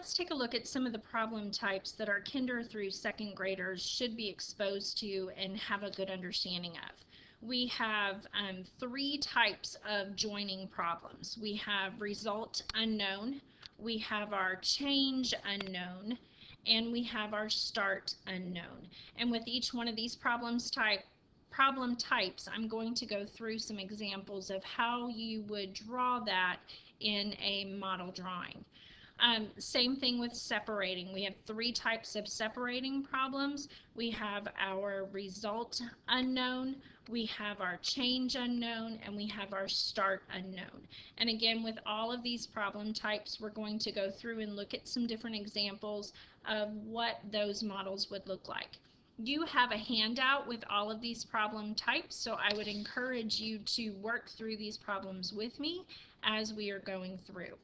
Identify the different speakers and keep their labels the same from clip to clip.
Speaker 1: let's take a look at some of the problem types that our kinder through second graders should be exposed to and have a good understanding of. We have three types of joining problems. We have result unknown, we have our change unknown, and we have our start unknown. And with each one of these problem types, I'm going to go through some examples of how you would draw that in a model drawing. Same thing with separating. We have three types of separating problems. We have our result unknown, we have our change unknown, and we have our start unknown. And again, with all of these problem types, we're going to go through and look at some different examples of what those models would look like. You have a handout with all of these problem types, so I would encourage you to work through these problems with me as we are going through.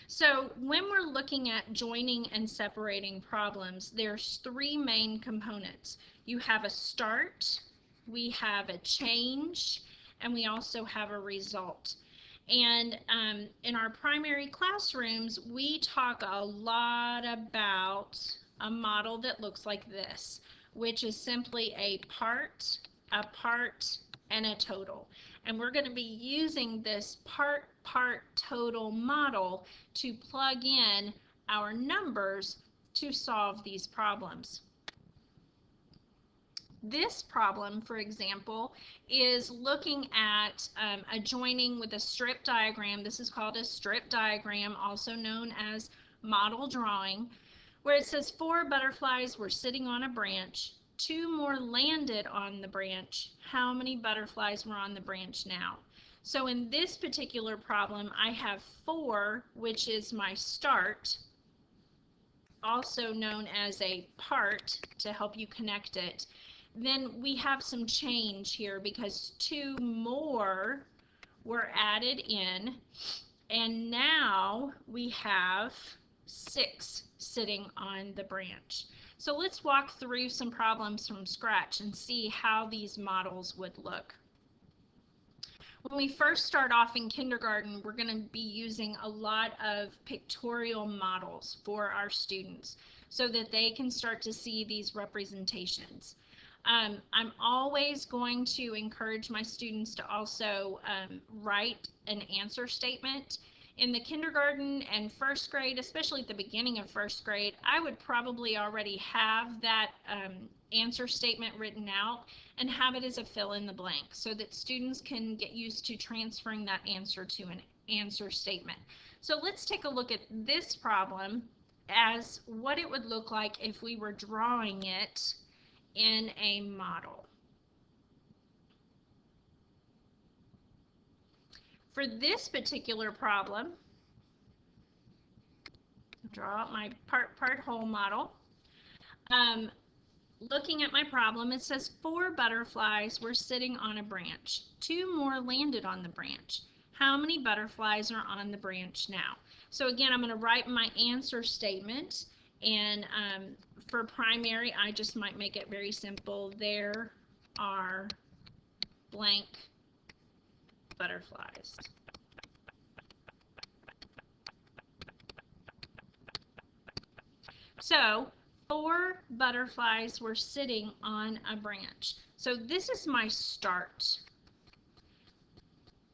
Speaker 1: So when we're looking at joining and separating problems, there's three main components. You have a start, we have a change, and we also have a result. And in our primary classrooms, we talk a lot about a model that looks like this, which is simply a part, and a total. And we're going to be using this part, total model to plug in our numbers to solve these problems. This problem, for example, is looking at a joining with a strip diagram. This is called a strip diagram, also known as model drawing, where it says 4 butterflies were sitting on a branch, 2 more landed on the branch. How many butterflies were on the branch now? So in this particular problem, I have 4, which is my start, also known as a part to help you connect it. Then we have some change here because 2 more were added in, and now we have 6 sitting on the branch. So let's walk through some problems from scratch and see how these models would look. When we first start off in kindergarten, we're going to be using a lot of pictorial models for our students so that they can start to see these representations. I'm always going to encourage my students to also write an answer statement. In the kindergarten and first grade, especially at the beginning of first grade, I would probably already have that answer statement written out and have it as a fill in the blank so that students can get used to transferring that answer to an answer statement. So let's take a look at this problem as what it would look like if we were drawing it in a model. For this particular problem, draw out my part whole model. Looking at my problem, it says 4 butterflies were sitting on a branch. 2 more landed on the branch. How many butterflies are on the branch now? So again, I'm going to write my answer statement, and for primary, I just might make it very simple. There are blank butterflies. So 4 butterflies were sitting on a branch. So this is my start.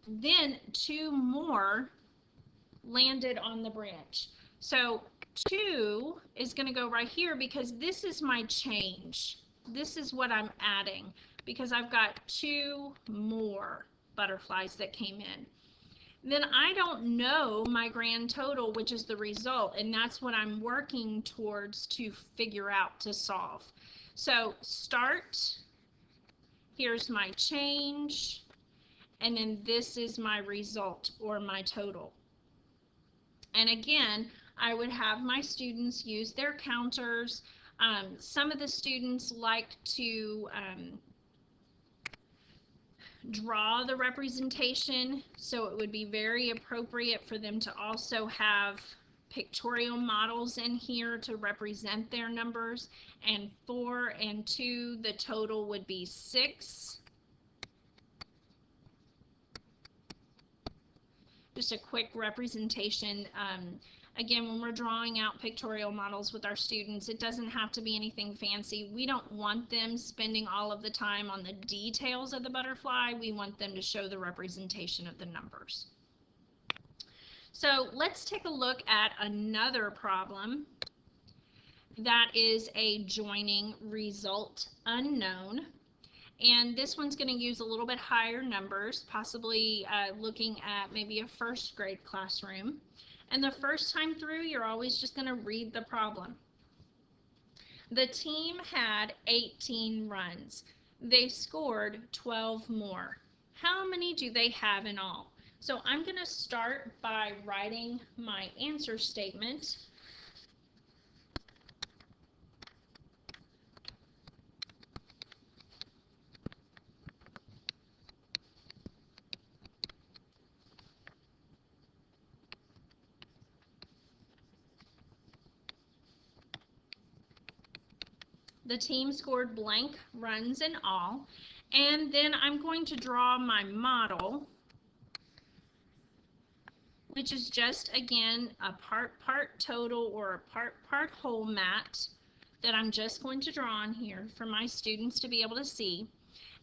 Speaker 1: Then 2 more landed on the branch. So 2 is going to go right here because this is my change. This is what I'm adding because I've got 2 more butterflies that came in. Then I don't know my grand total, which is the result, and that's what I'm working towards to figure out to solve. So start, here's my change, and then this is my result or my total. And again, I would have my students use their counters. Some of the students like to draw the representation, so it would be very appropriate for them to also have pictorial models in here to represent their numbers. And 4 and 2, the total would be 6. Just a quick representation. Again, when we're drawing out pictorial models with our students, it doesn't have to be anything fancy. We don't want them spending all of the time on the details of the butterfly. We want them to show the representation of the numbers. So let's take a look at another problem that is a joining result unknown. And this one's going to use a little bit higher numbers, possibly looking at maybe a first grade classroom. And the first time through, you're always just going to read the problem. The team had 18 runs. They scored 12 more. How many do they have in all? So I'm going to start by writing my answer statement. The team scored blank runs in all, and then I'm going to draw my model, which is just, again, a part total or a part whole mat that I'm just going to draw on here for my students to be able to see.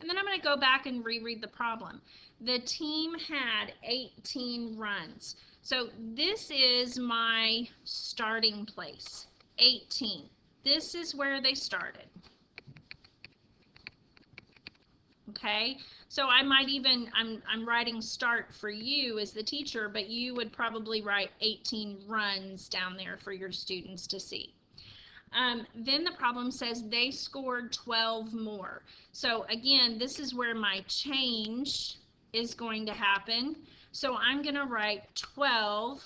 Speaker 1: And then I'm going to go back and reread the problem. The team had 18 runs. So this is my starting place, 18. This is where they started. Okay, so I might even, I'm writing start for you as the teacher, but you would probably write 18 runs down there for your students to see. Then the problem says they scored 12 more. So again, this is where my change is going to happen. So I'm going to write 12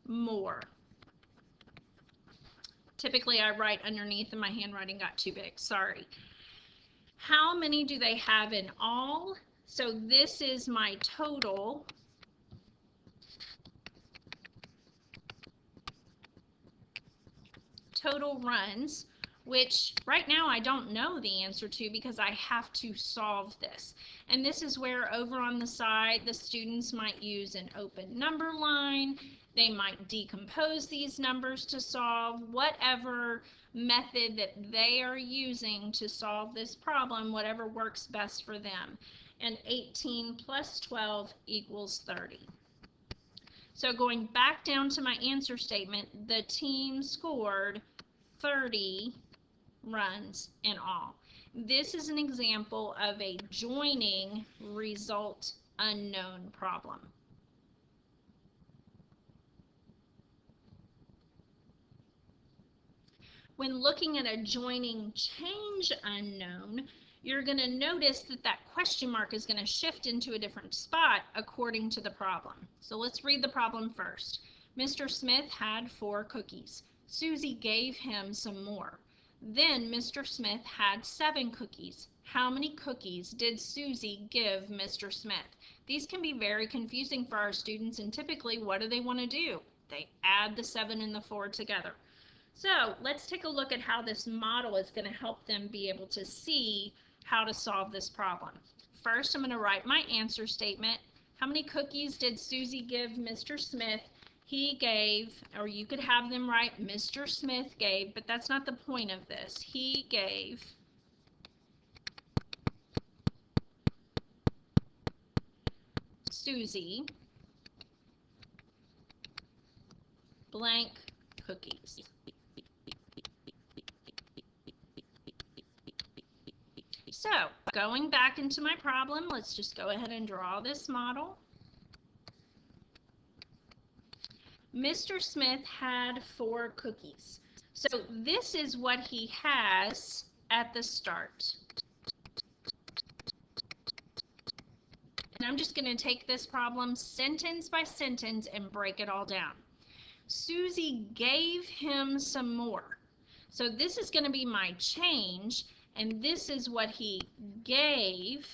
Speaker 1: more. Typically I write underneath and my handwriting got too big, sorry. How many do they have in all? So this is my total. Total runs, which right now I don't know the answer to because I have to solve this. And this is where over on the side the students might use an open number line. They might decompose these numbers to solve whatever method that they are using to solve this problem, whatever works best for them. And 18 plus 12 equals 30. So going back down to my answer statement, the team scored 30 runs in all. This is an example of a joining result unknown problem. When looking at a joining change unknown, you're going to notice that that question mark is going to shift into a different spot according to the problem. So let's read the problem first. Mr. Smith had 4 cookies. Susie gave him some more. Then Mr. Smith had 7 cookies. How many cookies did Susie give Mr. Smith? These can be very confusing for our students, and typically what do they want to do? They add the 7 and the 4 together. So let's take a look at how this model is going to help them be able to see how to solve this problem. First, I'm going to write my answer statement. How many cookies did Susie give Mr. Smith? He gave, or you could have them write Mr. Smith gave, but that's not the point of this. He gave Susie blank cookies. So, going back into my problem, let's just go ahead and draw this model. Mr. Smith had 4 cookies. So this is what he has at the start. And I'm just going to take this problem sentence by sentence and break it all down. Susie gave him some more. So this is going to be my change. And this is what he gave,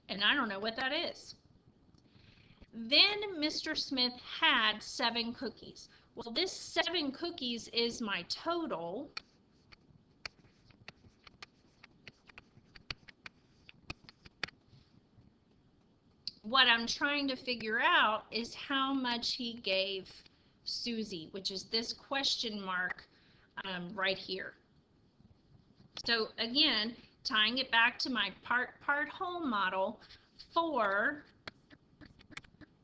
Speaker 1: and I don't know what that is. Then Mr. Smith had 7 cookies. Well, this 7 cookies is my total. What I'm trying to figure out is how much he gave Susie, which is this question mark right here. So again, tying it back to my part whole model, 4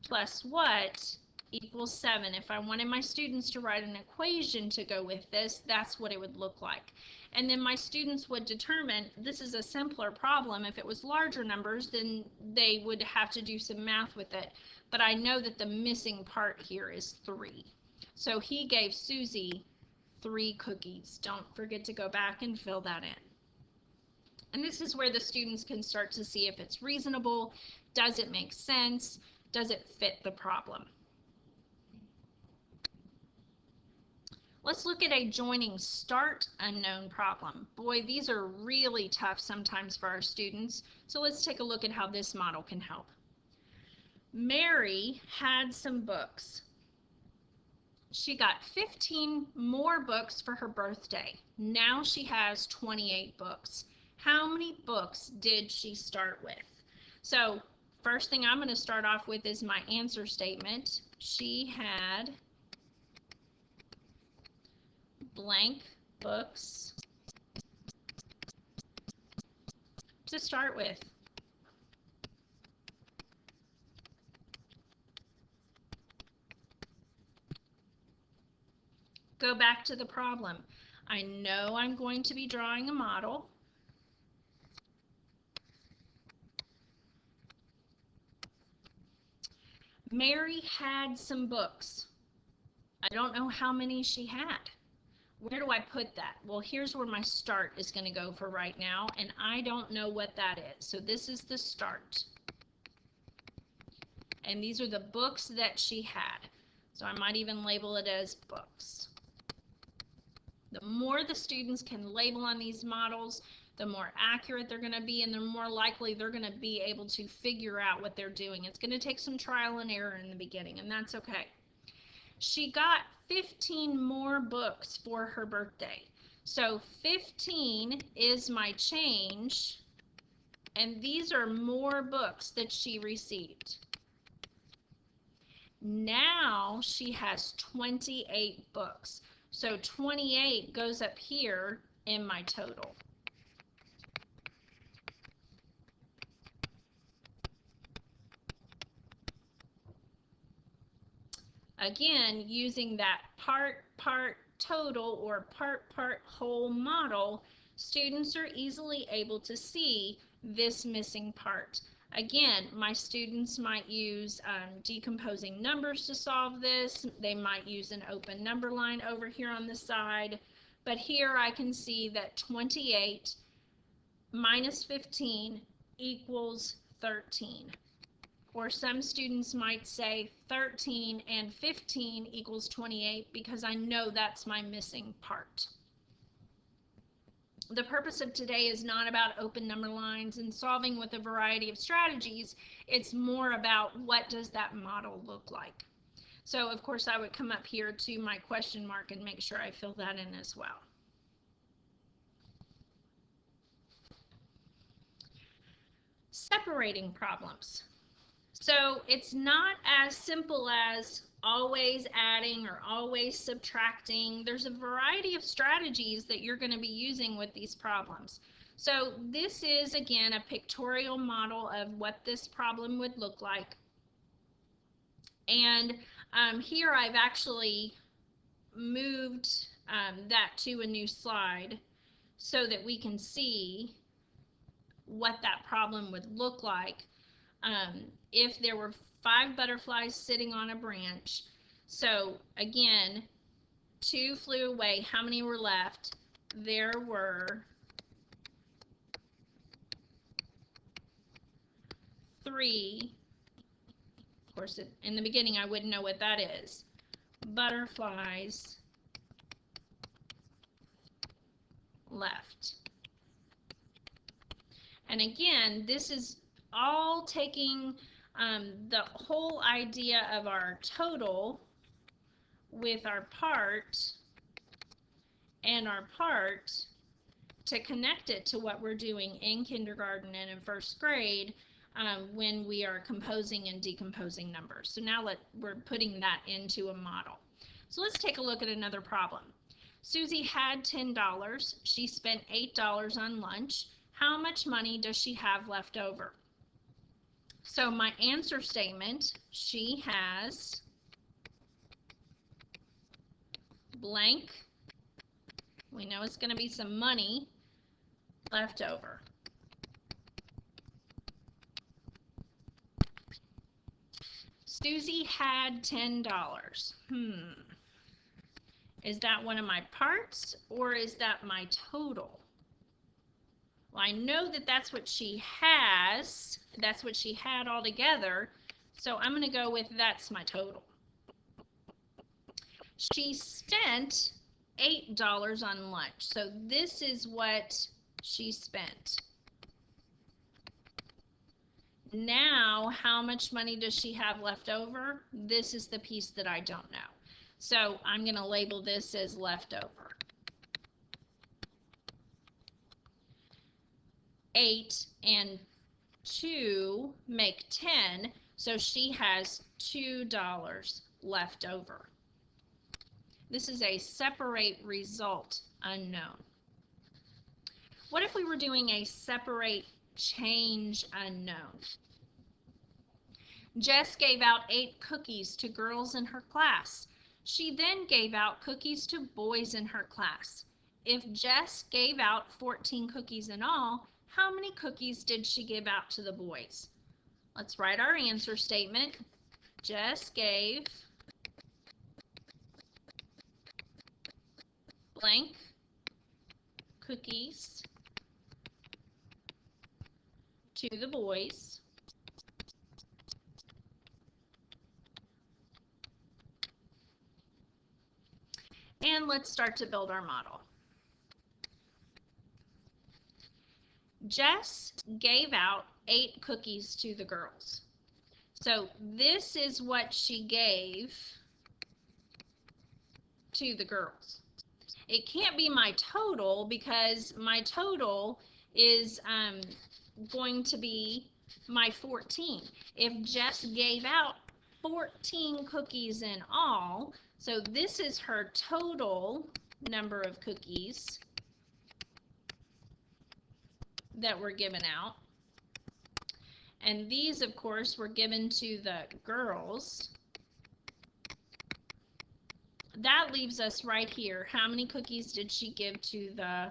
Speaker 1: plus what equals 7. If I wanted my students to write an equation to go with this, that's what it would look like. And then my students would determine, this is a simpler problem. If it was larger numbers, then they would have to do some math with it. But I know that the missing part here is 3. So he gave Susie 3 cookies. Don't forget to go back and fill that in. And this is where the students can start to see if it's reasonable, does it make sense, does it fit the problem. Let's look at a joining start unknown problem. Boy, these are really tough sometimes for our students. So let's take a look at how this model can help. Mary had some books. She got 15 more books for her birthday. Now she has 28 books. How many books did she start with? So first thing I'm going to start off with is my answer statement. She had blank books to start with. Go back to the problem. I know I'm going to be drawing a model. Mary had some books. I don't know how many she had. Where do I put that? Well, here's where my start is going to go for right now, and I don't know what that is. So this is the start. And these are the books that she had. So I might even label it as books. The more the students can label on these models, the more accurate they're going to be, and the more likely they're going to be able to figure out what they're doing. It's going to take some trial and error in the beginning, and that's okay. She got 15 more books for her birthday. So 15 is my change, and these are more books that she received. Now she has 28 books. So 28 goes up here in my total. Again, using that part total or part whole model, students are easily able to see this missing part. Again, my students might use decomposing numbers to solve this. They might use an open number line over here on the side. But here I can see that 28 minus 15 equals 13. Or some students might say 13 and 15 equals 28 because I know that's my missing part. The purpose of today is not about open number lines and solving with a variety of strategies. It's more about what does that model look like. So of course I would come up here to my question mark and make sure I fill that in as well. Separating problems. So it's not as simple as always adding or always subtracting. There's a variety of strategies that you're going to be using with these problems. So this is, again, a pictorial model of what this problem would look like. And here I've actually moved that to a new slide so that we can see what that problem would look like if there were 5 butterflies sitting on a branch. So again, 2 flew away. How many were left? There were 3. Of course, in the beginning I wouldn't know what that is. Butterflies left. And again, this is all taking the whole idea of our total with our part and our part to connect it to what we're doing in kindergarten and in first grade when we are composing and decomposing numbers. So now we're putting that into a model. So let's take a look at another problem. Susie had $10. She spent $8 on lunch. How much money does she have left over? So my answer statement, she has blank. We know it's going to be some money left over. Susie had $10. Is that one of my parts or is that my total? Well, I know that that's what she has. That's what she had all together. So I'm going to go with that's my total. She spent $8 on lunch. So this is what she spent. Now, how much money does she have left over? This is the piece that I don't know. So I'm going to label this as leftover. 8 and 2 make 10, so she has $2 left over. This is a separate result unknown. What if we were doing a separate change unknown? Jess gave out 8 cookies to girls in her class. She then gave out cookies to boys in her class. If Jess gave out 14 cookies in all, how many cookies did she give out to the boys? Let's write our answer statement. Jess gave blank cookies to the boys. And let's start to build our model. Jess gave out 8 cookies to the girls. So this is what she gave to the girls. It can't be my total because my total is going to be my 14. If Jess gave out 14 cookies in all, so this is her total number of cookies that were given out. And these, of course, were given to the girls. That leaves us right here. How many cookies did she give to the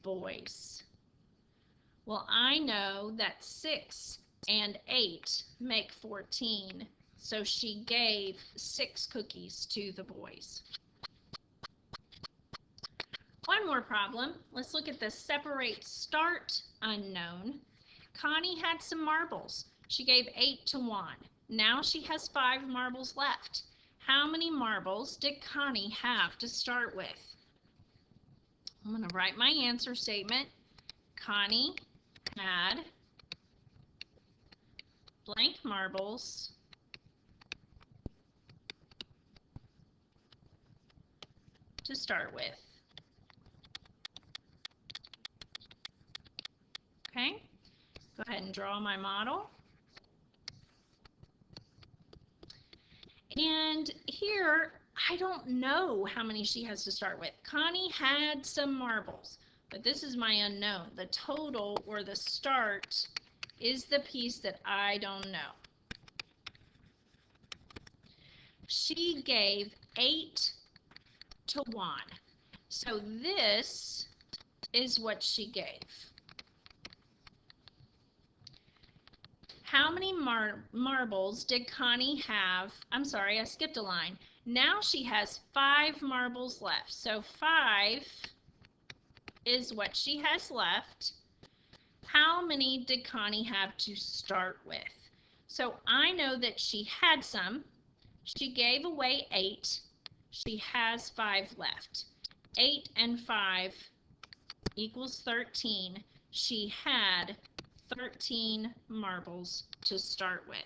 Speaker 1: boys? Well, I know that 6 and 8 make 14. So she gave 6 cookies to the boys. One more problem. Let's look at the separate start unknown. Connie had some marbles. She gave 8 to Juan. Now she has 5 marbles left. How many marbles did Connie have to start with? I'm going to write my answer statement. Connie had blank marbles to start with. Okay, go ahead and draw my model. And here, I don't know how many she has to start with. Connie had some marbles, but this is my unknown. The total or the start is the piece that I don't know. She gave 8 to Juan. So this is what she gave. How many marbles did Connie have? I'm sorry, I skipped a line. Now she has 5 marbles left. So 5 is what she has left. How many did Connie have to start with? So I know that she had some. She gave away 8. She has 5 left. 8 and 5 equals 13. She had 13 marbles to start with.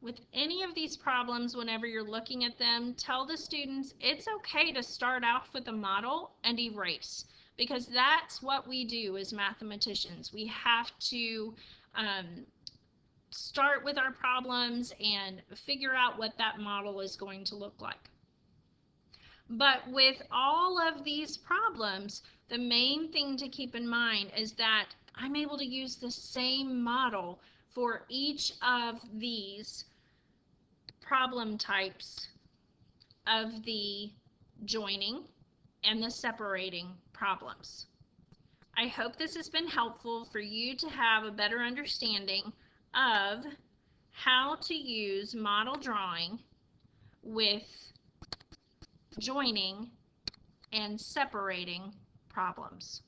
Speaker 1: With any of these problems, whenever you're looking at them, tell the students it's okay to start off with a model and erase, because that's what we do as mathematicians. We have to start with our problems and figure out what that model is going to look like. But with all of these problems, the main thing to keep in mind is that I'm able to use the same model for each of these problem types of the joining and the separating problems. I hope this has been helpful for you to have a better understanding of how to use model drawing with joining and separating problems.